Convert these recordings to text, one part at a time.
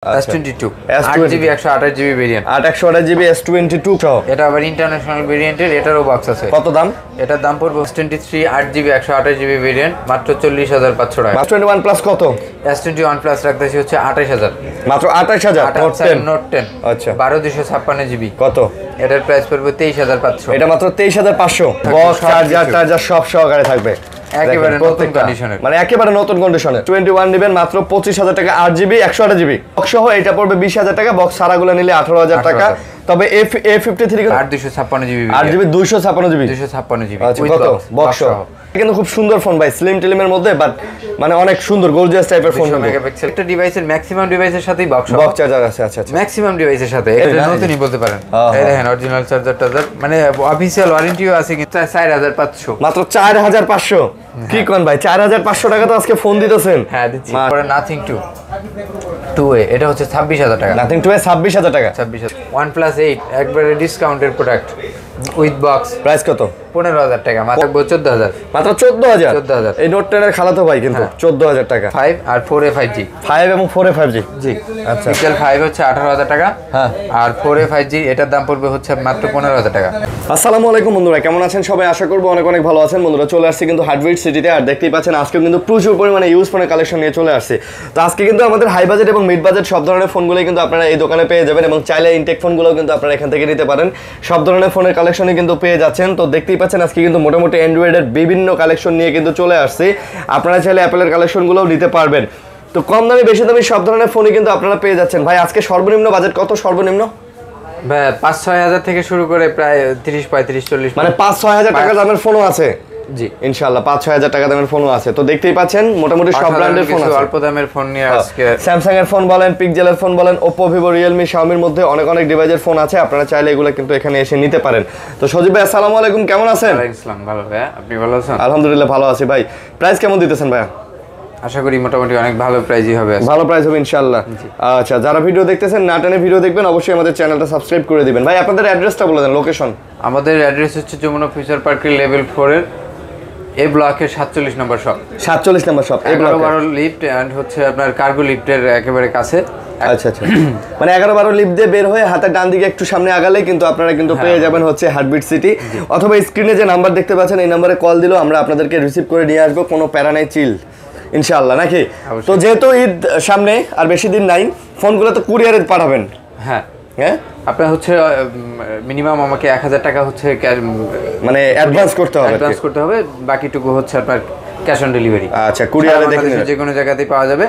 S22 8GB 128GB variant 128GB S22 সহ এটা আবার ইন্টারন্যাশনাল ভেরিয়েন্টের এটারও বক্স আছে। কত দাম? এটার দাম পড়বে S23 8GB 128GB ভেরিয়েন্ট মাত্র 40500 টাকা। S21 প্লাস কত? S21 প্লাস রাখতেছি হচ্ছে 28000 মাত্র 28000 নোট 10 আচ্ছা 12256GB কত? এটার প্রাইস পড়বে 23500 এটা মাত্র 23500 বক্স চার্জার সব সহকারে থাকবে একেবারে নতুন কন্ডিশনে মানে একেবারে নতুন কন্ডিশনে 21 নেবেন মাত্র 25000 টাকা 8GB 128GB বক্স সহ এটা পড়বে 20000 টাকা বক্স সারাগুলো নিলে 18000 টাকা তবে A53 856GB 8GB 256GB 256GB আচ্ছা কত বক্স সহ কিন্তু খুব সুন্দর ফোন ভাই স্লিম টেলিমের মধ্যে বাট মানে অনেক সুন্দর গর্জিয়াস টাইপের ফোন মেগাপিক্সেল একটা ডিভাইসের ম্যাক্সিমাম ডিভাইসের সাথেই বক্স চার্জার আছে আচ্ছা আচ্ছা ম্যাক্সিমাম ডিভাইসের সাথে এটা নতুনই বলতে পারেন এই দেখেন অরিজিনাল চার্জার মানে অফিশিয়াল ওয়ারেন্টিও আছে কিন্তু 4500 মাত্র 4500 কি কোন ভাই 4500 টাকা তো আজকে ফোন দিতেছেন হ্যাঁ দিচ্ছি পরে নাথিং 2A এটা হচ্ছে 26000 টাকা নাথিং 2A 26000 টাকা 26000 OnePlus 8 একবারে discounted product with box price কত 15000 টাকা মাত্র 14000 মাত্র 14000 এই নোট 10 এর খালাতো ভাই কিন্তু 14000 টাকা 5 আর 4A 5G 5 এবং 4A 5G জি আচ্ছা পিক্সেল 5 হচ্ছে 18000 টাকা হ্যাঁ আর 4A 5G এটার দাম পড়বে হচ্ছে মাত্র 15000 টাকা। আসসালামু আলাইকুম বন্ধুরা কেমন আছেন সবাই আশা করব অনেক অনেক ভালো আছেন বন্ধুরা চলে আসছি কিন্তু হার্ডবিট সিটিতে আর দেখতেই পাচ্ছেন আজকে কিন্তু প্রচুর পরিমাণে ইউজ ফোনের কালেকশন নিয়ে চলে আসছে তো আজকে কিন্তু আমাদের হাই বাজেট এবং মিড বাজেট সব ধরনের ফোনগুলোই কিন্তু আপনারা এই দোকানে পেয়ে যাবেন এবং চাইলে ইনটেক ফোনগুলোও কিন্তু আপনারা এখান থেকে নিতে পারেন সব ধরনের ফোনের কালেকশনই কিন্তু পেয়ে যাচ্ছেন তো দেখতেই পাচ্ছেন আজকে কিন্তু মোটামুটি অ্যান্ড্রয়েডের বিভিন্ন কালেকশন নিয়ে কিন্তু চলে আসছে আপনারা চাইলে অ্যাপেলের কালেকশনগুলোও নিতে পারবেন তো কম দামি বেশি দামি সব ধরনের ফোনই কিন্তু আপনারা পেয়ে যাচ্ছেন ভাই আজকে সর্বনিম্ন বাজেট কত সর্বনিম্ন ভাই 5-6 থেকে শুরু করে প্রায় 30-35-40 মানে 5-6 হাজার টাকা দামের ফোনও আছে জি ইনশাআল্লাহ 5-6 হাজার টাকা দামের ফোনও আছে তো দেখতেই পাচ্ছেন মোটামুটি সব ব্র্যান্ডের ফোন আছে অল্প দামের ফোন নিয়ে আজকে স্যামসাং এর ফোন বলেন পিক্সেলের ফোন বলেন Oppo Vivo Realme Xiaomi এর মধ্যে অনেক অনেক ডিভাইসের ফোন আছে আপনারা চাইলে এগুলো কিন্তু এখানে এসে নিতে পারেন তো সজীব ভাই আসসালামু আলাইকুম কেমন আছেন? ওয়ালাইকুম আসসালাম ভালো ভাই আপনি ভালো আছেন? আলহামদুলিল্লাহ ভালো আছি ভাই প্রাইস কেমন দিতেছেন ভাই? আশা করি মোটামুটি অনেক ভালো প্রাইসই হবে ভালো প্রাইস হবে ইনশাআল্লাহ আচ্ছা যারা ভিডিও দেখতেছেন না টেনে ভিডিও দেখবেন অবশ্যই আমাদের চ্যানেলটা সাবস্ক্রাইব করে দিবেন ভাই আপনাদের অ্যাড্রেসটা বলে দেন লোকেশন আমাদের অ্যাড্রেস হচ্ছে যমুনা ফিউচার পার্কের লেভেল 4 এর এ ব্লকের 47 নম্বর শপ 47 নম্বর শপ এই ব্লকে 11-12 লিফট এন্ড হচ্ছে আপনার কার্গো লিফটের একেবারে কাছে আচ্ছা আচ্ছা মানে 11-12 লিফট দিয়ে বের হয়ে হাতের ডান দিকে একটু সামনে আগালেই কিন্তু আপনারা কিন্তু পেয়ে যাবেন হচ্ছে হার্টবিট সিটি অথবা স্ক্রিনে যে নাম্বার দেখতে পাচ্ছেন এই নম্বরে কল দিলেও আমরা আপনাদেরকে রিসিভ করে নিয়ে আসবো কোনো প্যারা নাই চিল ইনশাআল্লাহ নাকি তো যেহেতু ঈদ সামনে আর বেশি দিন নাই ফোনগুলো তো কুরিয়ারে পাঠাবেন হ্যাঁ হ্যাঁ আপনার হচ্ছে মিনিমাম আমাকে 1000 টাকা হচ্ছে মানে অ্যাডভান্স করতে হবে বাকিটুকু হচ্ছে আপনার ক্যাশ অন ডেলিভারি আচ্ছা কুরিয়ারে দেখেন যে কোনো জায়গাতেই পাওয়া যাবে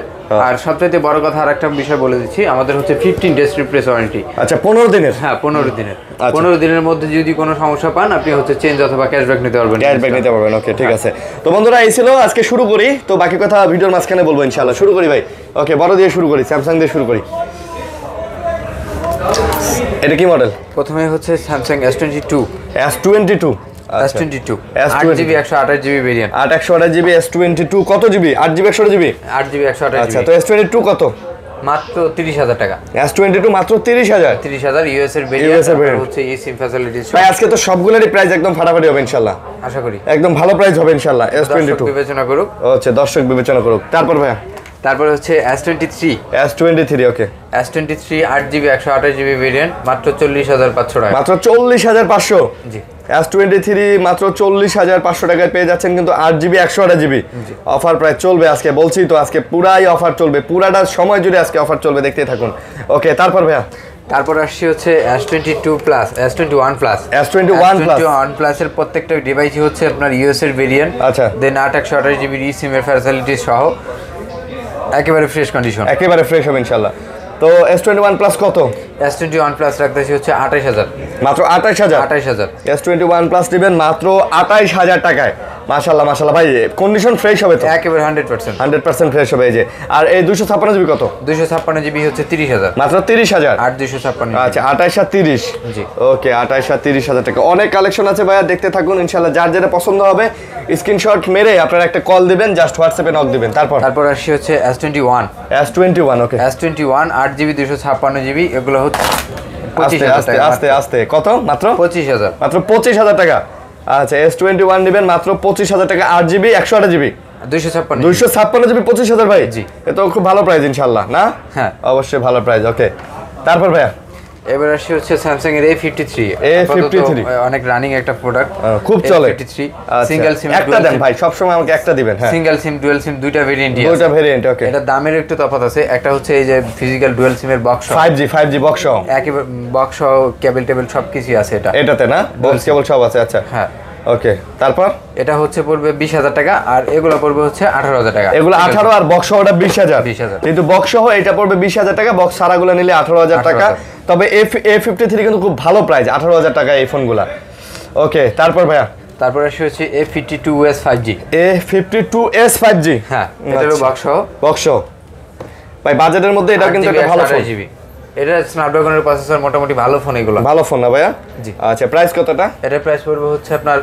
আর সবচেয়ে বড় কথা আরেকটা বিষয় বলে দিচ্ছি আমাদের হচ্ছে 15 ডেজ রিপ্লেস ওয়ারেন্টি আচ্ছা 15 দিনের হ্যাঁ 15 দিনের 15 দিনের মধ্যে যদি কোনো সমস্যা পান আপনি হচ্ছে চেঞ্জ অথবা ক্যাশব্যাক নিতে পারবেন ওকে ঠিক আছে তো বন্ধুরা এই ছিল আজকে শুরু করি তো বাকি কথা ভিডিওর মাঝখানে বলবো ইনশাআল্লাহ শুরু করি ভাই ওকে বড় দিয়ে শুরু করি স্যামসাং দিয়ে শুরু করি এটা কি মডেল প্রথমে হচ্ছে Samsung S22 S22 S22 8GB 128GB variant 828GB S22 কত GB 8GB 128GB 8GB 128GB আচ্ছা তো S22 কত মাত্র 30000 টাকা S22 মাত্র 30000 ইউএস এর ভেরিয়েন্ট হচ্ছে এই সিম ফ্যাসিলিটিস ভাই আজকে তো সবগুলোরই প্রাইস একদম ফাটাফাটি হবে ইনশাআল্লাহ আশা করি একদম ভালো প্রাইস হবে ইনশাআল্লাহ S22 বিবেচনা করুক আচ্ছা দর্শক বিবেচনা করুক তারপর হচ্ছে S23 ওকে S23 8GB 128GB ভেরিয়েন্ট মাত্র 40500 টাকা মাত্র 40500 জি S23 মাত্র 40500 টাকায় পেয়ে যাচ্ছেন কিন্তু 8GB 128GB অফার প্রাইস চলবে আজকে বলছি তো আজকে পুরাই অফার চলবে পুরাটা সময় জুড়ে আজকে অফার চলবে দেখতেই থাকুন ওকে তারপর আসছে হচ্ছে S22 প্লাস S21 প্লাস এর প্রত্যেকটা ডিভাইসই হচ্ছে আপনার ইউএস এর ভেরিয়েন্ট আচ্ছা দেন 8/128GB সিম এর ফ্যাসিলিটিস সহ একেবারে ফ্রেশ কন্ডিশন একেবারে ফ্রেশ হবে ইনশাআল্লাহ তো S21 প্লাস কত S21 প্লাস রাখতেছি হচ্ছে 28000 মাত্র 28000 S21 প্লাস দিবেন মাত্র 28000 টাকায় মাশাআল্লাহ ভাই কন্ডিশন ফ্রেশ হবে তো একেবারে 100% ফ্রেশ হবে এই যে আর এই 256GB কত 256GB হচ্ছে 30000 মাত্র 30000 256 আচ্ছা 2830 জি ওকে 28000 টাকা অনেক কালেকশন আছে ভাইয়া দেখতে থাকুন ইনশাআল্লাহ যার যেটা পছন্দ হবে স্ক্রিনশট মেরে আপনারা একটা কল দিবেন জাস্ট হোয়াটসঅ্যাপে নক দিবেন তারপর আসছে হচ্ছে S21 ওকে S21 8GB 256GB এগুলো হচ্ছে আস্তে কত মাত্র 25000 টাকা আচ্ছা S21 নেবেন মাত্র 25000 টাকা 8GB 128GB 256 জিবি 25000 ভাই। জি, এটা খুব ভালো প্রাইস ইনশাআল্লাহ না? হ্যাঁ অবশ্যই ভালো প্রাইস। ওকে, তারপর ভাইয়া এবার আসছে হচ্ছে স্যামসাং এর A53 অনেক রানিং একটা প্রোডাক্ট, খুব চলে। সিঙ্গেল সিম একটা দেন ভাই, সব সময় আমাকে একটা দিবেন। হ্যাঁ, সিঙ্গেল সিম ডুয়াল সিম দুইটা ভেরিয়েন্টই আছে, দুইটা ভেরিয়েন্ট। ওকে, এটা দামের একটু তফাৎ আছে। একটা হচ্ছে এই যে ফিজিক্যাল ডুয়াল সিমের বক্স 5G বক্স সহ, একেবারে বক্স সহ কেবল টেবিল সবকিছু আছে এটাতে না? বক্স কেবল সব আছে। আচ্ছা, হ্যাঁ ওকে, তারপর এটা হচ্ছে পড়বে 20000 টাকা, আর এগুলো পড়বে হচ্ছে 18000 টাকা। এগুলো 18 আর বক্স সহটা 20000। কিন্তু বক্স সহ এটা পড়বে 20000 টাকা, বক্স সারাগুলো নিলে 18000 টাকা। তবে A53 কিন্তু খুব ভালো প্রাইস, 18000 টাকা এই ফোনগুলা। ওকে, তারপর ভাইয়া তারপর আসছে হচ্ছে A52s 5G। A52s 5G, হ্যাঁ এটারও বক্স সহ ভাই। বাজেটের মধ্যে এটা কিন্তু একটা ভালো ফোন। এটা স্ন্যাপড্রাগনের প্রসেসর, মোটামুটি ভালো ফোন এগুলো। ভালো ফোন না ভাইয়া? জি। আচ্ছা, প্রাইস কতটা? এটা প্রাইস পড়বে হচ্ছে আপনার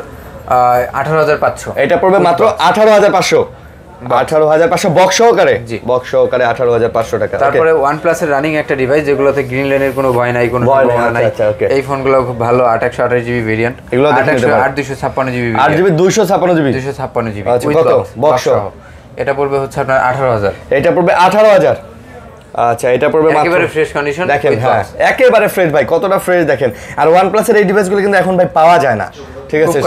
18500। এটা পড়বে মাত্র 18500। 18500 বক্স সহকারে? জি, বক্স সহকারে 18500 টাকা। তারপরে OnePlus এর রানিং একটা ডিভাইস যেগুলোতে গ্রিন লাইনের কোনো ভয় নাই, কোনো সমস্যা নাই। এই ফোনগুলো খুব ভালো, 828GB ভেরিয়েন্ট, এগুলো দেখতে পারেন। 8256GB 8GB 256GB 256GB আচ্ছা, কত বক্স সহ? এটা পড়বে হচ্ছে আপনার 18000। এটা পড়বে 18000। আচ্ছা, এটা পড়বে মাত্র, একেবারে ফ্রেশ কন্ডিশন দেখেন। হ্যাঁ, একেবারে ফ্রেশ ভাই, কতটা ফ্রেশ দেখেন। আর OnePlus এর এই ডিভাইসগুলো কিন্তু এখন ভাই পাওয়া যায় না, ঠিক আছে?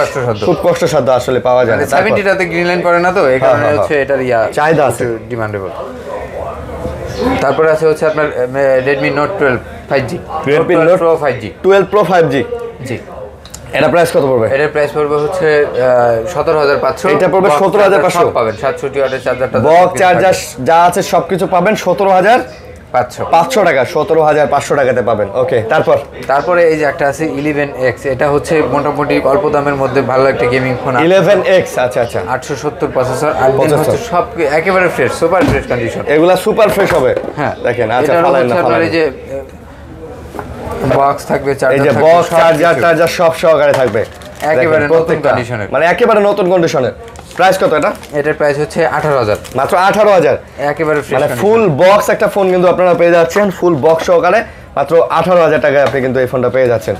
খুব কষ্টসাধ্য আসলে, পাওয়া যায় না। 70 টাতে গ্রিন লাইন করে না, তো এই কারণে হচ্ছে এটার চাহিদা আছে, ডিমান্ডেবল। তারপরে আছে হচ্ছে আপনার Redmi Note 12 5G, Redmi Note Pro 5G 12 Pro 5G। জি, এটা প্রাইস কত পড়বে? এটার প্রাইস পড়বে হচ্ছে 17500। এটা পড়বে 17500 পাবেন, 67 ওয়াটের চার্জারটা, বক্স চার্জার যা আছে সবকিছু পাবেন 17500 টাকা, 17500 টাকাতে পাবেন। ওকে, তারপরে এই যে একটা আছে 11X, এটা হচ্ছে মোটামুটি অল্প দামের মধ্যে ভালো একটা গেমিং ফোন। 11X, আচ্ছা আচ্ছা, 870 প্রসেসর, আর হচ্ছে সব একেবারে ফ্রেশ, সুপার ফ্রেশ কন্ডিশন। এগুলা সুপার ফ্রেশ হবে। হ্যাঁ, দেখেন। আচ্ছা, আপনার এই যে বক্স থাকবে, চার্জার এই যে বক্স চার্জার সব সহকারে থাকবে, একেবারে নতুন কন্ডিশনের, মানে একেবারে নতুন কন্ডিশনের। প্রাইস কত এটা? এটার প্রাইস হচ্ছে 18000, মাত্র 18000। একেবারে ফ্রেশ, মানে ফুল বক্স একটা ফোন কিন্তু আপনারা পেয়ে যাচ্ছেন, ফুল বক্স সহকারে মাত্র 18000 টাকায় আপনি কিন্তু এই ফোনটা পেয়ে যাচ্ছেন।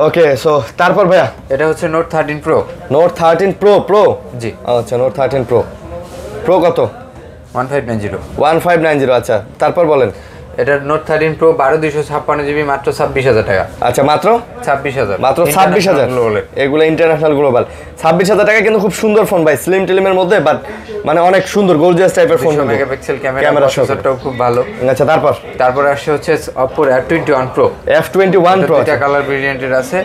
ওকে, সো তারপর ভাইয়া এটা হচ্ছে Note 13 Pro। Note 13 Pro জি, আচ্ছা, Note 13 Pro কত? 1590। আচ্ছা, তারপর বলেন। এটা Note 13 Pro 12256GB, মাত্র 26000 টাকা। আচ্ছা, মাত্র 26000, মাত্র 26000। এগুলো ইন্টারন্যাশনাল গ্লোবাল। 26000 টাকা কিন্তু খুব সুন্দর ফোন ভাই, স্লিম টিলিমের মধ্যে, বাট মানে অনেক সুন্দর গর্জিয়াস টাইপের ফোন। মেগাপিক্সেল ক্যামেরা, প্রসেসরটাও খুব ভালো। আচ্ছা, তারপর আসছে হচ্ছে Oppo F21 Pro। F21 Pro দুইটা কালার ভেরিয়েন্টের আছে,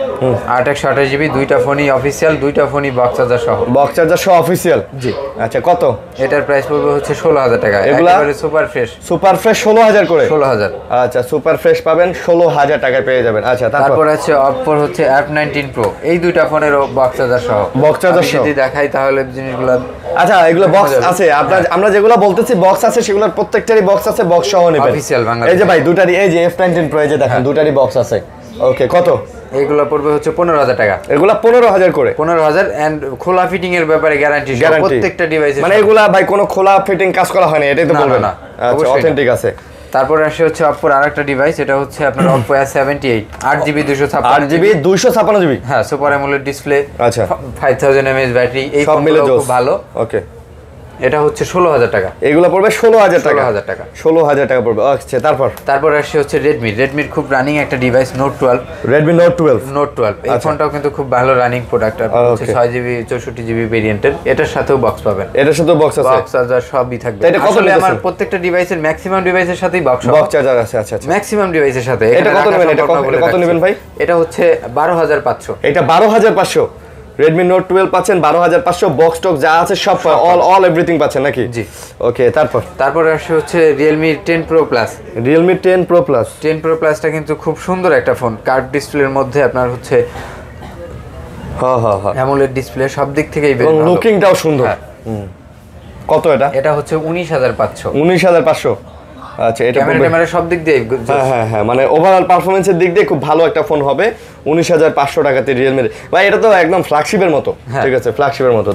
828GB, দুইটা ফোনই অফিশিয়াল, দুইটা ফোনই বক্স চার্জার সহ। বক্স চার্জার সহ অফিশিয়াল? জি। আচ্ছা, কত? এটার প্রাইস পড়বে হচ্ছে 16000 টাকা। একেবারে সুপার ফ্রেশ 16000 করে। 16000। আচ্ছা, সুপার ফ্রেশ পাবেন 16000 টাকায় পেয়ে যাবেন। আচ্ছা, তারপর আছে Oppo হচ্ছে F19 Pro, এই দুইটা ফোনেরও বক্স চার্জার সহ। বক্স চার্জার সহ যদি দেখাই তাহলে জিনিসগুলো, আচ্ছা, এগুলো বক্স আছে আপনার, আমরা যেগুলো বলতেছি বক্স আছে, সেগুলোর প্রত্যেকটারই বক্স আছে, বক্স সহ নেবেন অফিশিয়াল বাংলাদেশ। এই যে ভাই দুটারই, এই যে F19 Pro, এই যে দেখেন দুটারই বক্স আছে। ওকে, কত? এইগুলো পড়বে হচ্ছে 15000 টাকা। এগুলা 15000 করে। 15000 এন্ড খোলা ফিটিং এর ব্যাপারে গ্যারান্টি প্রত্যেকটা ডিভাইসে। মানে এগুলা ভাই কোনো খোলা ফিটিং কাজ করা হয় না, এটাই তো বলবেন? আচ্ছা, অথেন্টিক আছে। তারপরে আসে হচ্ছে Oppo এর আরেকটা ডিভাইস, এটা হচ্ছে আপনার Oppo A78, 8GB 256GB। হ্যাঁ, সুপার অ্যামোলেড ডিসপ্লে। আচ্ছা, 5000 mAh ব্যাটারি, এই ফোনগুলো খুব ভালো। ওকে, এটা হচ্ছে 16000 টাকা। এগুলো পড়বে 16000 টাকা। 16000 টাকা পড়বে। আচ্ছা, তারপর আসছে হচ্ছে রেডমির খুব রানিং একটা ডিভাইস, Note 12। Redmi Note 12। এই ফোনটাও কিন্তু খুব ভালো রানিং প্রোডাক্ট, হচ্ছে 6GB 64GB ভেরিয়েন্টের। এটার সাথেও বক্স পাবেন, এটার সাথেও বক্স আছে, বক্স চার্জার সবই থাকবে। এটা কত? আমার প্রত্যেকটা ডিভাইসের ম্যাক্সিমাম ডিভাইসের সাথেই বক্স চার্জার আছে। আচ্ছা, ম্যাক্সিমাম ডিভাইসের সাথে। এটা কত নেবেন? এটা কত নেবেন ভাই? এটা হচ্ছে 12500। এটা 12500। Redmi Note 12 পাচ্ছেন 12500, বক্স টক যা আছে সব অল এভরিথিং পাচ্ছেন নাকি? জি। ওকে, তারপর আসছে হচ্ছে Realme 10 Pro Plus। Realme 10 Pro Plus। 10 Pro Plus-টা কিন্তু খুব সুন্দর একটা ফোন, কার্ভ ডিসপ্লের মধ্যে আপনার হচ্ছে অ্যামোলেড ডিসপ্লে, সব দিক থেকেই বেশ ভালো, লুকিংটাও সুন্দর। কত এটা? এটা হচ্ছে 19500। 19500। আচ্ছা, এটা ক্যামেরা সব দিক দিয়ে, হ্যাঁ, মানে ওভারঅল পারফরম্যান্সের দিক দিয়ে খুব ভালো একটা ফোন হবে 19500 টাকাতে Realme। ভাই এটা তো একদম ফ্ল্যাগশিপের মতো, ঠিক আছে, ফ্ল্যাগশিপের মতো।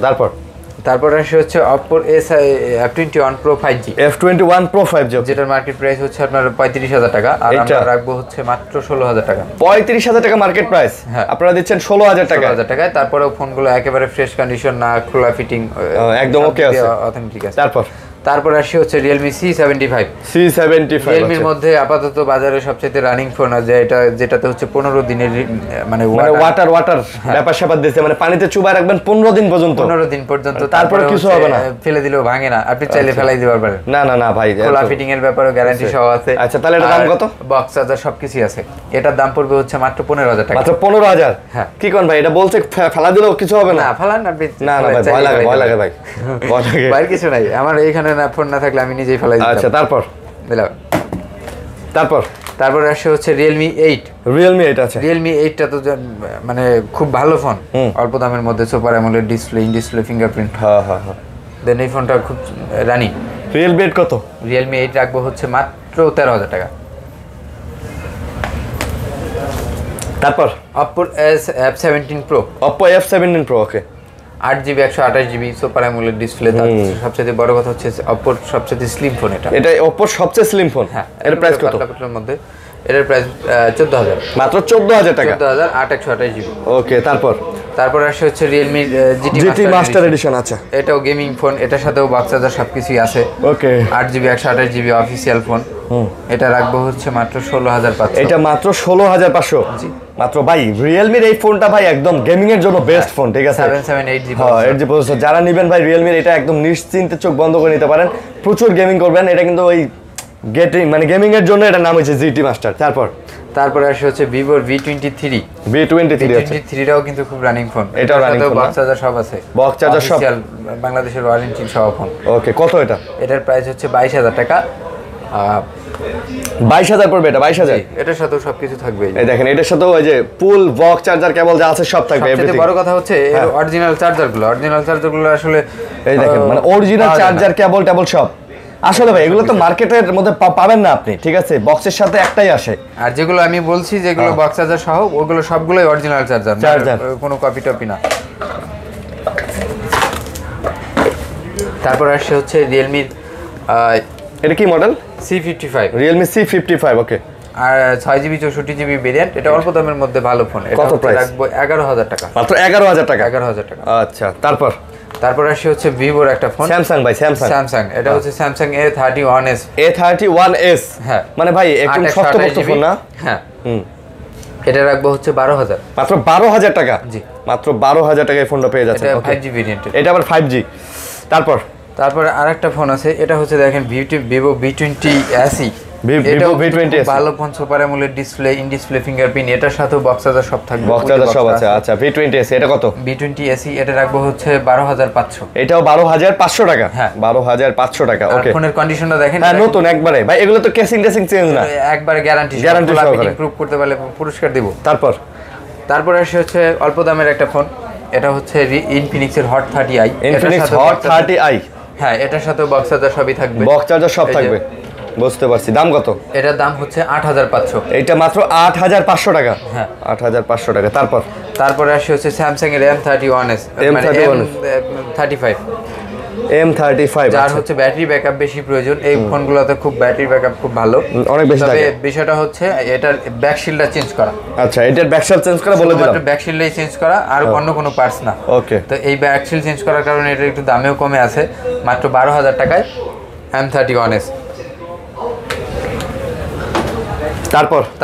তারপর আসে হচ্ছে Oppo F21 Pro 5G F21 Pro 5G যেটার মার্কেট প্রাইস হচ্ছে আপনার 35,000 টাকা আর আমরা রাখবো হচ্ছে মাত্র 16,000 টাকা। 35,000 টাকা মার্কেট প্রাইস, আপনারা দিচ্ছেন 16,000 টাকা। 16,000 টাকায়। তারপরেও ফোনগুলো একেবারে ফ্রেশ কন্ডিশন, না খোলা ফিটিং, একদম ওকে আছে, অথেন্টিক আছে। তারপর আসে হচ্ছে Realme C75। Realme-র মধ্যে আপাতত বাজারে সবচেয়ে রানিং ফোন আছে, যেটাতে হচ্ছে 15 দিনের মানে ওয়াটার ব্যাপার স্যাপার দিতে, মানে পানিতে চুবায় রাখবেন 15 দিন পর্যন্ত। 15 দিন পর্যন্ত, তারপরে কিছু হবে না, ফেলে দিলেও ভাঙে না, আপনি চাইলে ফেলাই দিতে পারবেন। না ভাই, খোলা ফিটিং এর ব্যাপারে গ্যারান্টি সহ আছে। আচ্ছা, তাহলে এটার দাম কত? বক্স চার্জার সবকিছু আছে। এটার দাম পড়বে হচ্ছে মাত্র 15,000 টাকা। মাত্র 15,000? হ্যাঁ। কি কোন ভাই, এটা বলছে ফেলা দিলেও কিছু হবে না? না ফেলান আপনি। না ভাই, ভয় লাগে ভাই, ভয় লাগে ভাই। কিছু নাই, আমার এইখানে না ফোন না থাকলে আমি নিজেই ফেলাই দিতাম। আচ্ছা, তারপর আসে হচ্ছে Realme 8 আছে। Realme 8টা তো মানে খুব ভালো ফোন, অল্প দামের মধ্যে, super AMOLED display, in display fingerprint. হ্যাঁ। দেন এই ফোনটা খুব রানিং। Realme 8 কত? Realme 8 রাখবো হচ্ছে মাত্র 13,000 টাকা। তারপর Oppo F17 Pro। Oppo F17 Pro, ওকে। 8GB 128GB super AMOLED display. তার সবচেয়ে বড় কথা হচ্ছে Oppo সবচেয়ে স্লিম ফোন এটা। এটা Oppo সবচেয়ে স্লিম ফোন। হ্যাঁ। এর প্রাইস কত? পাতলার মধ্যে এটার প্রাইস 14,000। মাত্র 14,000 টাকা। 14,000 8 128GB। ওকে, তারপর আসে হচ্ছে Realme GT Master Edition। আচ্ছা, এটাও গেমিং ফোন, এটার সাথেও বক্স চার্জার সবকিছুই আছে। ওকে। 8GB 128GB official phone. এটা রাখবো হচ্ছে মাত্র 16,500। এটা মাত্র 16,500। জি। মাত্র ভাই, Realme এই ফোনটা ভাই একদম গেমিং এর জন্য বেস্ট ফোন, ঠিক আছে? 778GB। হ্যাঁ, 8GB প্রসেসর। যারা নেবেন ভাই Realme এটা একদম নিশ্চিন্তে চোখ বন্ধ করে নিতে পারেন, প্রচুর গেমিং করবেন। এটা কিন্তু ওই গেমিং এর জন্য এটার নাম হচ্ছে GT Master। তারপরে আসে হচ্ছে Vivo V23। V23টাও কিন্তু খুব রানিং ফোন। এটাও রানিং ফোন, বক্স চার্জার সব আছে। বক্স চার্জার সব, বাংলাদেশের ওয়ারেন্টি সহ ফোন। ওকে, কত এটা? এটার প্রাইস হচ্ছে 22,000 টাকা। 22,000 পড়বে এটা? 22,000। এটার সাথেও সবকিছু থাকবে। এই দেখেন, এটার সাথেও ওই যে পুল বক্স চার্জার কেবল যা আছে সব থাকবে। সবচেয়ে বড় কথা হচ্ছে এর অরিজিনাল চার্জারগুলো আসলে এই দেখেন, মানে অরিজিনাল চার্জার কেবল সব। আসলে ভাই এগুলো তো মার্কেটের মধ্যে পাবেন না আপনি, ঠিক আছে? বক্সের সাথে একটাই আসে। আর যেগুলো আমি বলছি, যেগুলো বক্স চার্জার সহ, ওগুলো সবগুলোই অরিজিনাল চার্জার, কোনো কপি টপি না। তারপর আসছে হচ্ছে Realme এটা কি মডেল? C55। Realme C55, ওকে। আর 6GB 64GB ভেরিয়েন্ট। এটা অল্প দামের মধ্যে ভালো ফোন। কত প্রাইস? রাখবো 11,000 টাকা। মাত্র 11,000 টাকা। 11,000 টাকা। আচ্ছা, তারপর আসে হচ্ছে Vivoর একটা ফোন, স্যামসাং। এটা হচ্ছে Samsung A31s। A31s, হ্যাঁ, মানে ভাই একদম শক্তপোক্ত ফোন না? হ্যাঁ। এটা রাখবো হচ্ছে 12,000। মাত্র 12,000 টাকা? জি, মাত্র 12,000 টাকায় ফোনটা পেয়ে যাচ্ছেন। এটা 5G ভেরিয়েন্ট। এটা আবার 5G। তারপর আরেকটা ফোন আছে, এটা হচ্ছে দেখেন Vivo V20 SE। Vivo V20 SE ভালো phone, super AMOLED display, in display fingerprint. এটার সাথেও বক্স চার্জার সব থাকবে। বক্স চার্জার সব আছে। আচ্ছা, V20 SE এটা কত? V20 SE এটা রাখবো হচ্ছে 12,500। এটাও 12,500 টাকা? হ্যাঁ, 12,500 টাকা। ওকে। ফোনের কন্ডিশনটা দেখেন, হ্যাঁ, নতুন একবারে ভাই। এগুলো তো কেসিং চেঞ্জ না, একবারে গ্যারান্টি সহকারে প্রুফ করতে পারলে পুরস্কার দেব। তারপর আসে হচ্ছে অল্প দামের একটা ফোন, এটা হচ্ছে Infinix এর Hot 30i। Infinix Hot 30i, হ্যাঁ, এটার সাথে বক্স চার্জার সবই থাকবে। বক্স চার্জার সব থাকবে, বুঝতে পারছি। দাম কত? এটার দাম হচ্ছে 8,500। এটা মাত্র 8,500 টাকা? হ্যাঁ, 8,500 টাকা। তারপরে আসে হচ্ছে স্যামসাং এর M31s, M35। যার হচ্ছে ব্যাটারি ব্যাকআপ বেশি প্রয়োজন। এই ফোনগুলোতে খুব ব্যাটারি ব্যাকআপ খুব ভালো, অনেক বেশি থাকে। বিষয়টা হচ্ছে এটার ব্যাক শিল্ডটা চেঞ্জ করা। আচ্ছা, এটার ব্যাক শিল্ড চেঞ্জ করা বলে দিলাম। ব্যাক শিল্ডই চেঞ্জ করা, আর অন্য কোনো পার্টস না। ওকে। তো এই ব্যাক শিল্ড চেঞ্জ করার কারণে এটা একটু দামেও কমে আছে, মাত্র 12,000 টাকায় M31s।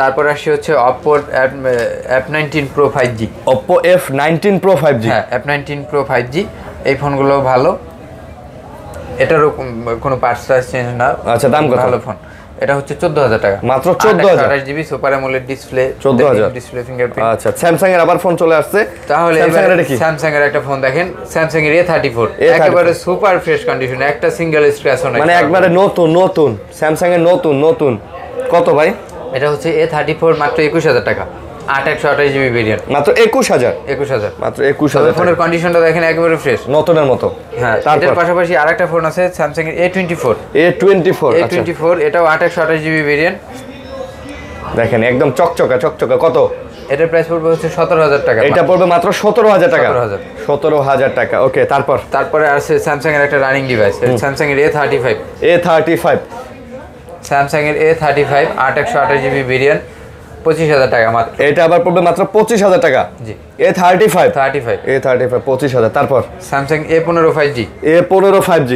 তারপর আসছে হচ্ছে Oppo F19 Pro 5G। Oppo F19 Pro 5G, হ্যাঁ, F19 Pro 5G। এই ফোনগুলো ভালো, এটারও কোনো পার্টস চেঞ্জ না। আচ্ছা, দাম কত? ভালো ফোন। এটা হচ্ছে 14,000 টাকা। মাত্র 14,000? 28GB super AMOLED display, 14,000 display fingerprint. আচ্ছা, স্যামসাং এর আবার ফোন চলে আসছে। তাহলে স্যামসাং এর একটা ফোন দেখেন, স্যামসাং এর A34, একেবারে সুপার ফ্রেশ কন্ডিশন, একটা সিঙ্গেল স্ক্র্যাচও নাই, মানে একবারে নতুন স্যামসাং এর নতুন। কত ভাই? এটা হচ্ছে A34, মাত্র 21,000 টাকা। 8 128GB ভেরিয়েন্ট, মাত্র 21,000। মাত্র 21,000। ফোনের কন্ডিশনটা দেখেন একেবারে ফ্রেশ, নতুনের মতো। হ্যাঁ, এর পাশাপাশি আরেকটা ফোন আছে স্যামসাং এর A24। এটাও 8 128GB ভেরিয়েন্ট। দেখেন একদম চকচকা। কত? এটার প্রাইস পড়বে হচ্ছে 17,000 টাকা। এটা পড়বে মাত্র 17,000 টাকা। 17,000 টাকা। ওকে, তারপরে আছে স্যামসাং এর একটা রানিং ডিভাইস, স্যামসাং এর A35 স্যামসাং এর A35 8/128 জিবি ভেরিয়েন্ট 25,000 টাকা মাত্র। এটা আবার পড়বে মাত্র 25,000 টাকা। জি, A35 25,000। তারপর Samsung A15 5G। A15 5G,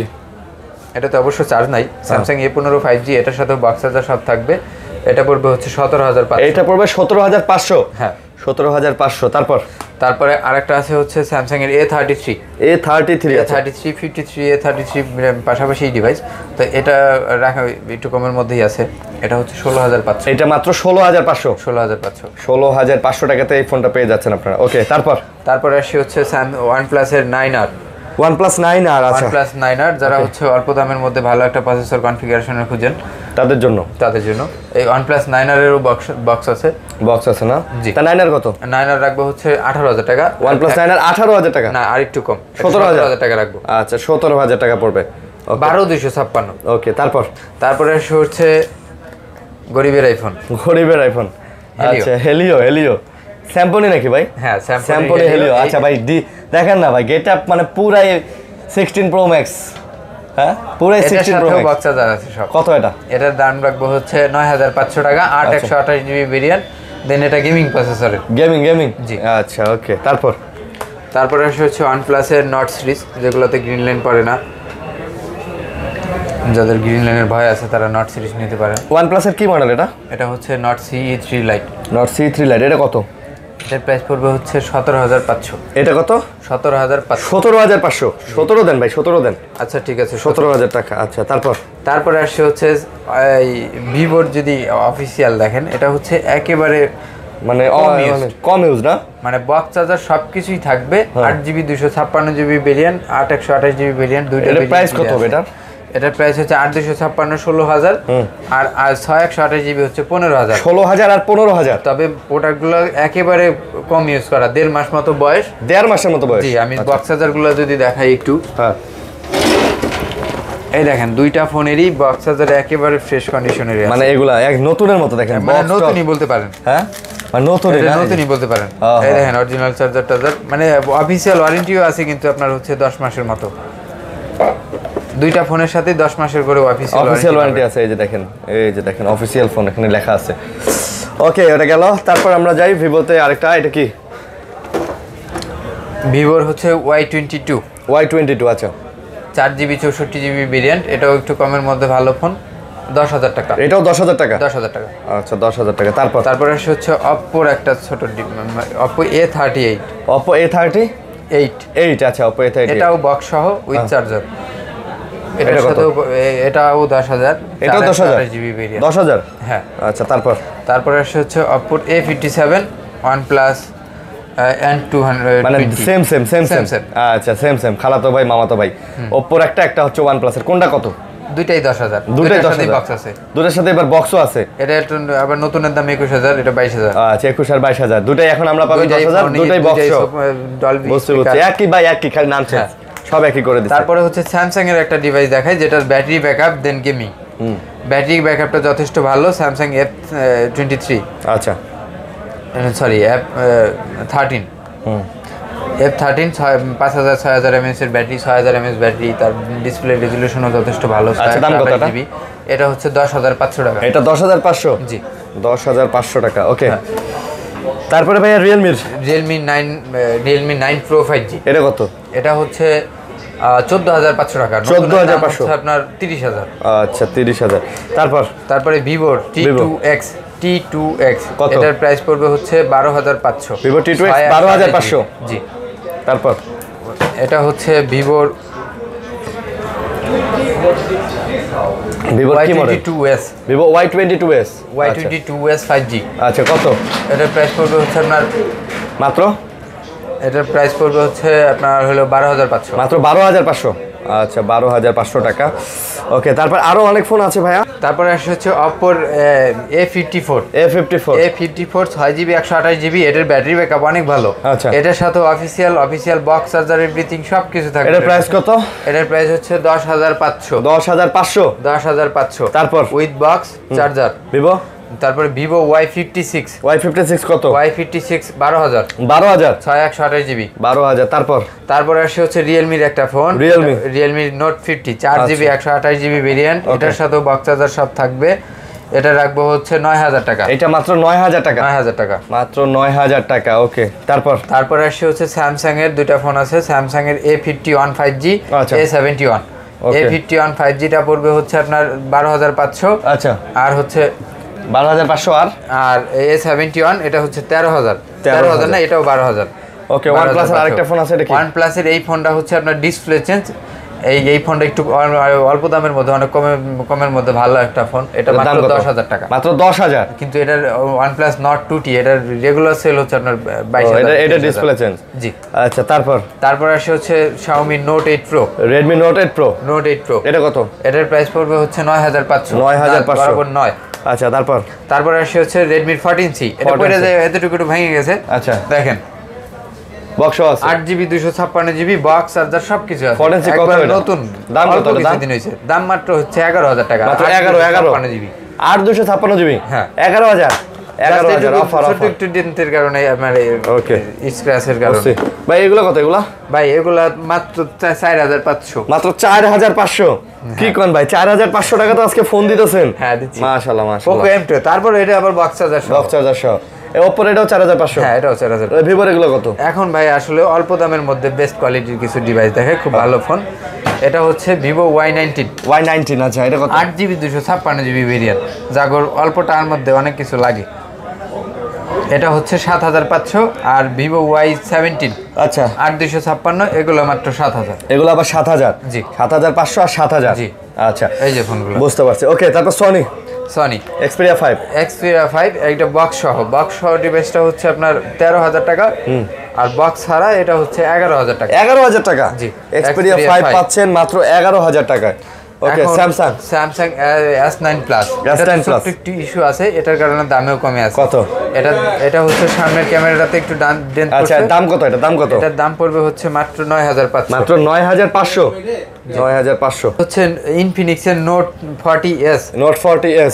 এটা তো অবশ্য চার্জ নাই। স্যামসাং A15 5G, এটার সাথে বক্স চার্জার সব থাকবে। এটা পড়বে হচ্ছে 17,500। এটা পড়বে 17,500। হ্যাঁ, 17,500। তারপরে আরেকটা আছে হচ্ছে স্যামসাং এর A33 53 A33 পাশাপাশি ডিভাইস। তো এটা রাখা একটু কমের মধ্যেই আছে। এটা হচ্ছে 16,500। এটা মাত্র 16,500। 16,500 টাকাতে এই ফোনটা পেয়ে যাচ্ছেন আপনারা। ওকে, তারপরে আসি হচ্ছে OnePlus এর 9R। OnePlus 9R, আচ্ছা। OnePlus 9R যারা হচ্ছে অল্প দামের মধ্যে ভালো একটা প্রসেসর কনফিগারেশনের খুঁজেন, তাদের জন্য এই OnePlus 9R এরও বক্স আছে না? জি। তা 9R কত? 9R রাখবো হচ্ছে 18,000 টাকা। OnePlus 9R 18,000 টাকা? না, আর একটু কম, 17,000 টাকা রাখবো। আচ্ছা, 17,000 টাকা পড়বে। 12,256। ওকে, তারপরে হচ্ছে গরিবের আইফোন। আচ্ছা, হেলিও স্যাম্পনি নাকি ভাই? হ্যাঁ, স্যাম্পনি হেলিও। আচ্ছা ভাই, দেখেন না ভাই, গেটআপ মানে পুরাই 16 Pro Max। হ্যাঁ, পুরাই 16 Pro Max। বক্স চার্জার আছে সব। কত এটা? এটার দাম রাখবো হচ্ছে 9,500 টাকা। 8/128 জিবি ভেরিয়েন্ট। দেন এটা গেমিং প্রসেসরের। গেমিং। জি। আচ্ছা, ওকে। তারপরে হচ্ছে OnePlus এর নট সিরিজ, যেগুলোতে গ্রিন লাইন পড়ে না। যাদের গ্রিন লাইনের ভয় আছে তারা নট সিরিজ নিতে পারে। OnePlus এর কি মডেল এটা? এটা হচ্ছে নট CE3 লাইট। এটা কত? এটার প্রাইস পড়বে হচ্ছে 17,500। এটা কত? 17,500। 17,500। 17 দেন ভাই, 17 দেন। আচ্ছা, ঠিক আছে, 17,000 টাকা। আচ্ছা, তারপরে আসছে হচ্ছে ভিভোর যদি অফিসিয়াল দেখেন, এটা হচ্ছে একেবারে মানে কম ইউজ না, মানে বক্স চার্জার সবকিছুই থাকবে। 8GB 256GB variant, 8/128 GB variant, দুইটা। এর প্রাইস কত হবে এটা? এটার প্রাইস হচ্ছে 8/256 16,000, আর 6/128 জিবি হচ্ছে 15,000। 16,000 আর 15,000। তবে প্রোডাক্টগুলো একেবারে কম ইউজ করা, 1.5 মাস মতো বয়স। 1.5 মাসের মতো বয়স। জি, আমি বক্স চার্জারগুলো যদি দেখাই একটু। হ্যাঁ, এই দেখেন, দুইটা ফোনেরই বক্স চার্জার একেবারে ফ্রেশ কন্ডিশনের আছে। মানে এগুলা এক নতুনের মতো দেখেন, মানে নতুনই বলতে পারেন। হ্যাঁ, মানে নতুনই বলতে পারেন। এই দেখেন, অরিজিনাল চার্জার, মানে অফিসিয়াল ওয়ারেন্টিও আছে কিন্তু আপনার হচ্ছে 10 মাসের মতো। দুইটা ফোনের সাথে 10 মাসের করে অফিসিয়াল ওয়ারেন্টি আছে। এই যে দেখেন অফিসিয়াল ফোন এখানে লেখা আছে। ওকে, এটা গেল। তারপর আমরা যাই ভিভোতে আরেকটা। এটা কি? ভিভোর হচ্ছে Y22। আচ্ছা, 4GB 64GB ভেরিয়েন্ট। এটাও একটু কমের মধ্যে ভালো ফোন। 10,000 টাকা। এটাও 10,000 টাকা? 10,000 টাকা। আচ্ছা, 10,000 টাকা। তারপরে হচ্ছে অপ্পোর একটা ছোট অপ্পো A38। Oppo A38। আচ্ছা, অপ্পো A38। এটাও বক্স সহ উইথ চার্জার। এটার সাথে এটাও 10,000। এটাও 10,000 জিবি ভেরিয়েন্ট। 10,000? হ্যাঁ। আচ্ছা, তারপরে হচ্ছে অপ্পোর A57 OnePlus N200। মানে সেম। আচ্ছা, সেম খালাতো ভাই মামাতো ভাই। অপ্পোর একটা হচ্ছে OnePlus এর। কোনটা কত? দুইটাই 10,000। দুইটাই সাথে বক্স আছে। দুটোর সাথে এবার বক্সও আছে। এটা আবার নতুনের দাম 21,000, এটা 22,000। আচ্ছা, 21 আর 22,000 দুটাই এখন আমরা পাবো 10,000। দুটাই বক্স ডলবি। বুঝছি, একই খালি নাম চেঞ্জ, সব একই করে দিচ্ছে। তারপরে হচ্ছে স্যামসাং এর একটা ডিভাইস দেখাই, যেটার ব্যাটারি ব্যাকআপ দেন গেমিং। ব্যাটারি ব্যাকআপটা যথেষ্ট ভালো। Samsung F23। আচ্ছা, সরি, F13। F13 5000 6000 mAh এর ব্যাটারি, 6000 mAh ব্যাটারি। তার ডিসপ্লে রেজুলেশনও যথেষ্ট ভালো। আচ্ছা, দাম কত এটা? এটা হচ্ছে 10,500 টাকা। এটা 10,500? জি, 10,500 টাকা। ওকে, তারপরে ভাইয়া Realme 9 Pro 5G। এটা কত? এটা হচ্ছে 14,500 টাকা। 14,500 আপনার 30,000। আচ্ছা, 30,000। তারপরে ভিভোর T2X। এটার প্রাইস পড়বে হচ্ছে 12,500। Vivo T2X 12,500? জি। তারপর এটা হচ্ছে ভিভোর কি model? Vivo Y22s। Y22s 5G। আচ্ছা, কত? এটার প্রাইস পড়বে হচ্ছে আপনার মাত্র? এটার প্রাইস পড়বে হচ্ছে আপনার হলো 12,500। মাত্র 12,500? আচ্ছা, 12,500 টাকা। ওকে, তারপর আরো অনেক ফোন আছে ভাইয়া। তারপরে হচ্ছে অপ্পোর A54। 6GB 128GB। এটার ব্যাটারি ব্যাকআপ অনেক ভালো। আচ্ছা, এটার সাথে অফিসিয়াল বক্স চার্জার এভরিথিং সবকিছু থাকবে। এটার প্রাইস কত? এটার প্রাইস হচ্ছে 10,500। 10,500? 10,500। তারপর উইথ বক্স চার্জার। তারপরে ভিভো Y56 কত? Y56 12,000 6128 GB 12,000। তারপরে আসে হচ্ছে রিয়েলমির একটা phone, Realme note 50 4 GB 128 GB variant, এটার সাথেও বক্স চার্জার সব থাকবে। এটা রাখবো হচ্ছে 9,000 টাকা। এটা মাত্র 9,000 টাকা? 9,000 টাকা, মাত্র 9,000 টাকা। ওকে, তারপরে আসে হচ্ছে স্যামসাং এর দুইটা ফোন আছে, স্যামসাং এর A51 5G, A71। A51 5G টা পড়বে হচ্ছে আপনার 12,500। আচ্ছা, আর হচ্ছে 12,500। আর A71 এটা হচ্ছে 13,000 না, এটাও 12,000। ওকে, OnePlus এর আরেকটা ফোন আছে, এটা কি? OnePlus এর এই ফোনটা হচ্ছে আপনার ডিসপ্লে চেঞ্জ। এই ফোনটা একটু অল্প দামের মধ্যে, অনেক কমের মধ্যে ভালো একটা ফোন। এটা মাত্র 10,000 টাকা। মাত্র 10,000। কিন্তু এটার OnePlus Nord 2T এটার রেগুলার সেল হচ্ছে আপনার 22,000। এটা ডিসপ্লে চেঞ্জ। জি। আচ্ছা, তারপর আসে হচ্ছে Xiaomi Note 8 Pro। Redmi Note 8 Pro। এটা কত? এটার প্রাইস পড়বে হচ্ছে 9,500। 9,500 বরাবর 9। আচ্ছা, তারপর আসে হচ্ছে Redmi 14C। এটা পড়ে যায় এতটুকু একটু ভেঙে গেছে। আচ্ছা, দেখেন বক্স আছে 8GB 256GB বক্স চার্জার সবকিছু আছে। 14C কত? এটা নতুন দাম কত? কিছুদিন হইছে, দাম মাত্র হচ্ছে 11,000 টাকা। মাত্র 11GB 8 256GB। হ্যাঁ, 11,000 অফার ছোট একটু ডেন্টের কারণে আপনার ওকে স্ক্র্যাচের কারণে। ভাই এগুলো কত? ভাই এগুলা মাত্র 4,500। মাত্র 4,500? কি কোন ভাই, 4,500 টাকা তো আজকে ফোন দিতেছেন? হ্যাঁ, দিচ্ছি। মাশাআল্লাহ Poco M2, তারপর এটা আবার বক্স চার্জার সহ। Oppo এটাও 4,500? হ্যাঁ, এটাও 4,000। Vivo এগুলো কত? এখন ভাই আসলে অল্প দামের মধ্যে বেস্ট কোয়ালিটির কিছু ডিভাইস দেখে, খুব ভালো ফোন। এটা হচ্ছে Vivo Y19। আচ্ছা, এটা কত? 8GB 256GB ভেরিয়েন্ট, যাগর অল্প টাকার মধ্যে অনেক কিছু লাগে। এটা হচ্ছে 7,500। আর Vivo Y17, আচ্ছা, 8 256, এগুলো মাত্র 7,000। এগুলো আবার 7,000? জি, 7,500 আর 7,000। জি, আচ্ছা, এই যে ফোনগুলো বুঝতে পারছি। ওকে, তারপর সনি Xperia 5 একটা বক্স সহ ডিভাইসটা হচ্ছে আপনার 13,000 টাকা। আর বক্স ছাড়া এটা হচ্ছে 11,000 টাকা। 11,000 টাকা? জি, Xperia 5 পাচ্ছেন মাত্র 11,000 টাকায়। ওকে, স্যামসাং S9 প্লাস। একটু ইস্যু আছে, এটার কারণে দামেও কমে আছে। কত? এটা হচ্ছে সামনের ক্যামেরাটাতে একটু ডেন্ট আচ্ছা, দাম কত? এটার দাম পড়বে হচ্ছে মাত্র 9,500। মাত্র 9,500? 9,500 হচ্ছে Infinix এর Note 40s।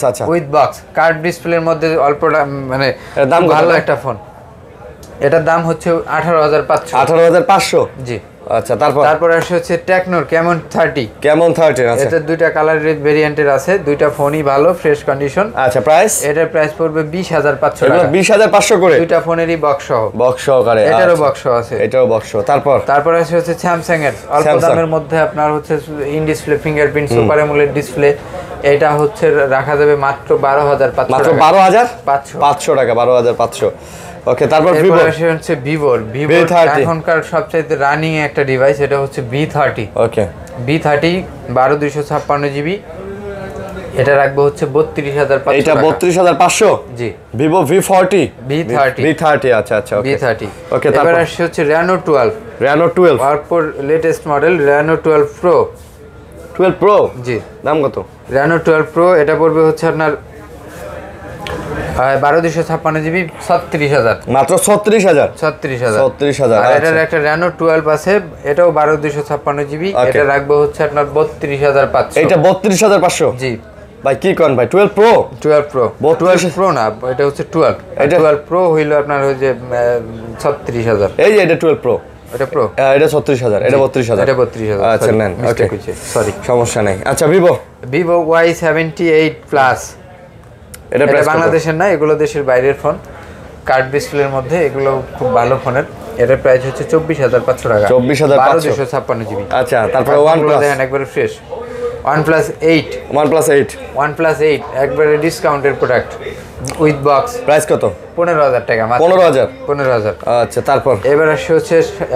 আচ্ছা, উইথ বক্স কার্ভ ডিসপ্লের মধ্যে অল্প মানে দাম ভালো একটা ফোন। এটার দাম হচ্ছে 18,500। 18,500? জি। আচ্ছা, তারপর আসে হচ্ছে টেকনোর Camon 30। আছে। এটা দুইটা কালার ভেরিয়েন্টের আছে, দুইটা ফোনই ভালো, ফ্রেশ কন্ডিশন। আচ্ছা, এটার প্রাইস পড়বে 20,500 টাকা। 20,500 করে? দুইটা ফোনেরই বক্স সহকারে। এটারও বক্স আছে। এটাও বক্স। তারপর আসে হচ্ছে স্যামসাং এর অল্প দামের মধ্যে আপনার হচ্ছে in display fingerprint super AMOLED display. এটা হচ্ছে রাখা যাবে মাত্র 12,500 মাত্র 12,500 টাকা। 12,500। ওকে, তারপর ভিভো এখনকার সবচাইতে রানিং একটা ডিভাইস, এটা হচ্ছে V30। ওকে, V30 12 256GB। এটা রাখবো হচ্ছে 32,500। এটা 32,500? জি, Vivo V30। আচ্ছা, ওকে, V30। ওকে, তারপর আসছে হচ্ছে Reno 12। Oppo latest model Reno 12 Pro। 12 Pro? জি। দাম কত? Reno 12 Pro এটা পড়বে হচ্ছে আপনার 12 256GB 36,000। মাত্র 36,000? 36,000। আর এটার একটা Reno 12 আছে, এটাও 12 256GB। এটা রাখবো হচ্ছে আপনার 32,500। এটা 32,500? জি। ভাই কি কোন ভাই, 12 Pro? 12 Pro না, এটা হচ্ছে 12। এটা 12 Pro হইলো আপনার ওই যে 36,000। এই যে এটা 12 Pro, এটা Pro, এটা 36,000, এটা 32,000। এটা 32,000। আচ্ছা, নেন, ওকে, সরি, সমস্যা নাই। আচ্ছা, Vivo Y78 Plus। এটা বাংলাদেশের না, এগুলো দেশের বাইরের ফোন, কার্ভ ডিসপ্লের মধ্যে, এগুলো খুব ভালো ফোনের। এটার প্রাইস হচ্ছে 24,500 টাকা। 24,500 12 256GB। আচ্ছা, তারপরে OnePlus দেখেন একবারে ফ্রেশ। OnePlus 8 একবারে ডিসকাউন্টের প্রোডাক্ট উইথ বক্স। প্রাইস কত? 15,000 টাকা। 15,000। আচ্ছা, তারপর এবার আসছে হচ্ছে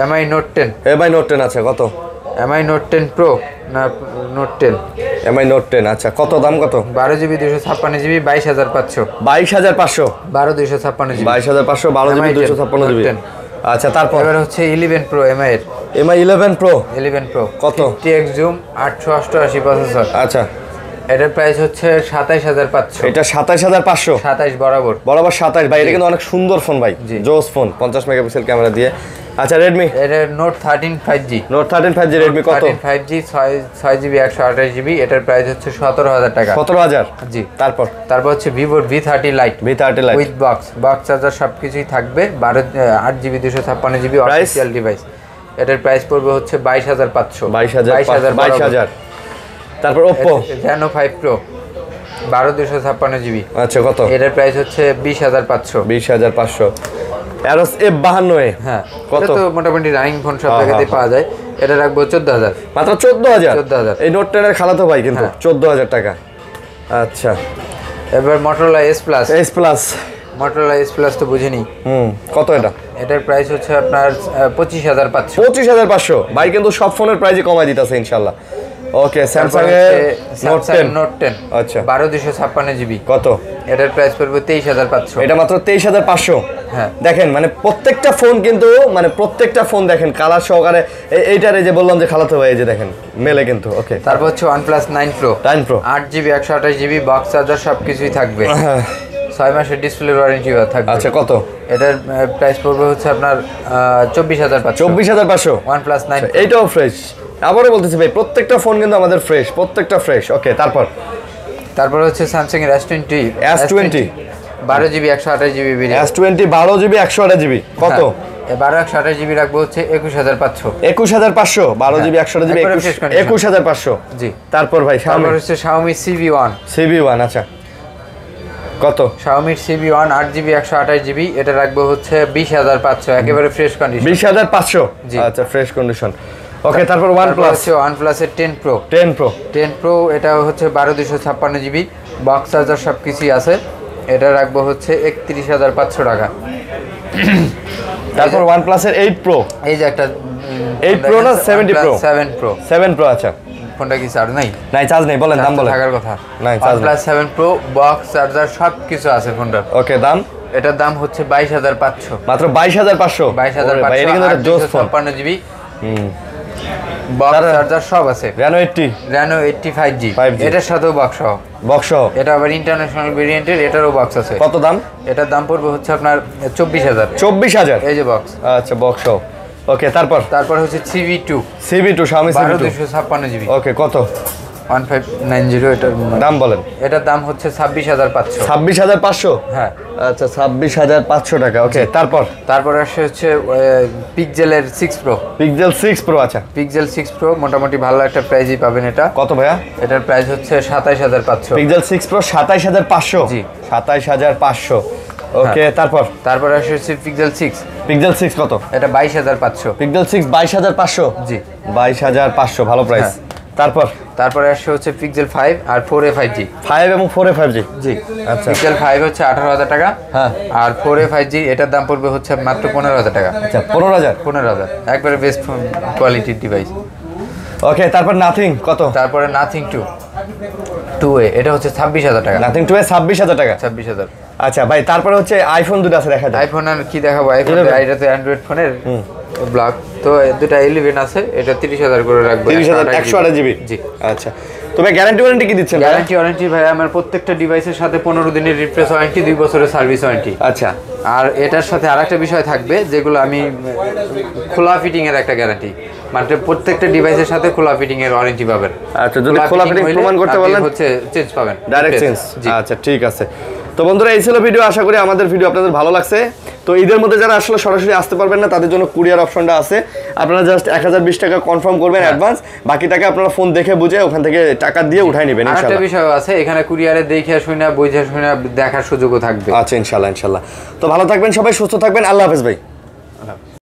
MI Note 10। আছে কত? MI Note 10 Pro না Note 10? MI Note 10। আচ্ছা, কত দাম? কত? 12GB 256GB 22,500। 22,500? 12 256GB 22,500, 12GB 256GB। আচ্ছা, তারপর এবার হচ্ছে 11 Pro MI এর। MI 11 Pro কত? 50x zoom 888 processor. আচ্ছা, এটার প্রাইস হচ্ছে 27,500। এটা 27,500? 27 বরাবর 27। ভাই এটা কিন্তু অনেক সুন্দর ফোন ভাই, জোস ফোন, 50 মেগাপিক্সেল ক্যামেরা দিয়ে। আচ্ছা রেডমি এটা note 13 5G note 13 5G Redmi কত 13 5G 6GB 128GB এটার প্রাইস হচ্ছে 17000 টাকা 17000 জি তারপর হচ্ছে Vivo V30 Lite with box charger সবকিছুই থাকবে 8GB 256GB অফিশিয়াল ডিভাইস এটার প্রাইস পড়বে হচ্ছে 22500 22000 তারপর Oppo Reno 5 Pro 12256GB আচ্ছা কত এটার প্রাইস হচ্ছে 20500 Aros F52 হ্যাঁ কত তো মোটামুটি রানিং ফোন সব জায়গাতেই পাওয়া যায় এটা রাখবো 14000 মাত্র 14000 14000 এই নোট 10 এর খালাতো ভাই কিন্তু 14000 টাকা আচ্ছা এবার Motorola S Plus Motorola S Plus তো বুঝিনি কত এটা এটার প্রাইস হচ্ছে আপনার 25500 25500 ভাই কিন্তু সব ফোনের প্রাইসই কমাই দিতেছে ইনশাআল্লাহ ওকে স্যামসাং এর নোট 10 আচ্ছা 12256GB কত এটার প্রাইস পড়বে 23500 এটা মাত্র 23500 হ্যাঁ দেখেন মানে প্রত্যেকটা ফোন কিন্তু মানে প্রত্যেকটা ফোন দেখেন কালার সহকারে এইটারে যে বললাম যে খালাতো ভাই এই যে দেখেন মেলে কিন্তু ওকে তারপর হচ্ছে OnePlus 9 Pro 8GB 128GB box charger সবকিছুই থাকবে 6 মাসের ডিসপ্লে ওয়ারেন্টি থাকবে আচ্ছা কত এটার প্রাইস পড়বে হচ্ছে আপনার 24500 OnePlus 9 এইটাও ফ্রেশ আবারও বলতেছি ভাই প্রত্যেকটা ফোন কিন্তু আমাদের ফ্রেশ প্রত্যেকটা ফ্রেশ ওকে তারপর হচ্ছে Samsung এর S20 12GB 128GB S20 12GB 128GB কত 128GB রাখবো হচ্ছে 21500 21500 12GB 128GB 21500 জি তারপর ভাই তারপর হচ্ছে Xiaomi CV1 আচ্ছা কত Xiaomi CV1 8GB 128GB এটা রাখবো হচ্ছে 20500 একেবারে ফ্রেশ কন্ডিশন 20500 আচ্ছা ফ্রেশ কন্ডিশন ওকে তারপর OnePlus এর 10 Pro এটা হচ্ছে 12256GB বক্স চার্জার সবকিছুই আছে এটা রাখবো হচ্ছে 31500 টাকা তারপর OnePlus এর 8 Pro এই যে একটা 8 Pro না 70 Pro 7 Pro আচ্ছা ফোনটা কি চার্জ নাই চার্জ নেই বলেন দাম বলেন থাকার কথা নাই charge OnePlus 7 Pro box charger সবকিছু আছে ফোনটার ওকে দাম এটার দাম হচ্ছে 22500 মাত্র 22500 ভাই এটা কিন্তু একটা জোস ফোন 256GB বক্স চার্জার সব আছে Reno 80 5G এটার সাথেও বক্স সহ এটা আবার ইন্টারন্যাশনাল ভেরিয়েন্টের এটারও বক্স আছে কত দাম এটার দাম পড়বে হচ্ছে আপনার 24000 এই যে বক্স আচ্ছা বক্স সহ ওকে তারপর হচ্ছে CV2 Xiaomi CV2 12256GB ওকে কত 1590 এটার দাম বলেন এটার দাম হচ্ছে 26500 26500 হ্যাঁ আচ্ছা 26500 টাকা ওকে তারপর আসছে হচ্ছে পিক্সেলের 6 Pro আচ্ছা পিক্সেল 6 Pro মোটামুটি ভালো একটা প্রাইসই পাবেন এটা কত ভাইয়া এটার প্রাইস হচ্ছে 27500 পিক্সেল 6 Pro 27500 জি 27500 ওকে তারপর আসছে হচ্ছে পিক্সেল 6 কত এটা 22500 পিক্সেল 6 22500 জি 22500 ভালো প্রাইস তারপরে আসছে হচ্ছে পিক্সেল 5 আর 4a 5G 5 এবং 4a 5G জি আচ্ছা পিক্সেল 5 হচ্ছে 18000 টাকা হ্যাঁ আর 4a 5G এটার দাম পড়বে হচ্ছে মাত্র 15000 টাকা আচ্ছা 15000 একবারে বেস্ট কোয়ালিটির ডিভাইস ওকে তারপর নাথিং কত তারপরে নাথিং 2a এটা হচ্ছে 26000 টাকা নাথিং 2a 26000 টাকা 26000 আচ্ছা ভাই তারপরে হচ্ছে আইফোন দুটো আছে দেখা যায় আইফোন আর কি দেখাবো আইফোন এটা তো অ্যান্ড্রয়েড ফোনের ব্লক তো দুটো 11 আছে এটা 30000 করে রাখবো 128GB জি আচ্ছা তবে গ্যারান্টি ওয়ারেন্টি কি দিচ্ছেন গ্যারান্টি ভাই আমার প্রত্যেকটা ডিভাইসের সাথে 15 দিনের রিপ্লেস ওয়ারেন্টি 2 বছরের সার্ভিস ওয়ারেন্টি আচ্ছা আর এটার সাথে আরেকটা বিষয় থাকবে যেগুলো আমি খোলা ফিটিং এর একটা গ্যারান্টি মানে প্রত্যেকটা ডিভাইসের সাথে খোলা ফিটিং এর ওয়ারেন্টি পাবেন আচ্ছা যদি খোলা ফিটিং প্রমাণ করতে পারলেন হচ্ছে চেঞ্জ পাবেন ডাইরেক্ট চেঞ্জ আচ্ছা ঠিক আছে তো বন্ধুরা এই ছিল ভিডিও আশা করি আমাদের ভিডিও আপনাদের ভালো লাগছে তো ঈদের মধ্যে যারা আসলে সরাসরি আসতে পারবেন না তাদের জন্য কুরিয়ার অপশনটা আছে আপনারা জাস্ট 1020 টাকা কনফার্ম করবেন অ্যাডভান্স বাকি টাকা আপনারা ফোন দেখে বুঝে ওখান থেকে টাকা দিয়ে উঠাই নেবেন ইনশাআল্লাহ আরেকটা বিষয় আছে এখানে কুরিয়ারে দেখে শুনে বুঝে শুনে দেখার সুযোগও থাকবে আচ্ছা ইনশাআল্লাহ তো ভালো থাকবেন সবাই সুস্থ থাকবেন আল্লাহ হাফেজ ভাই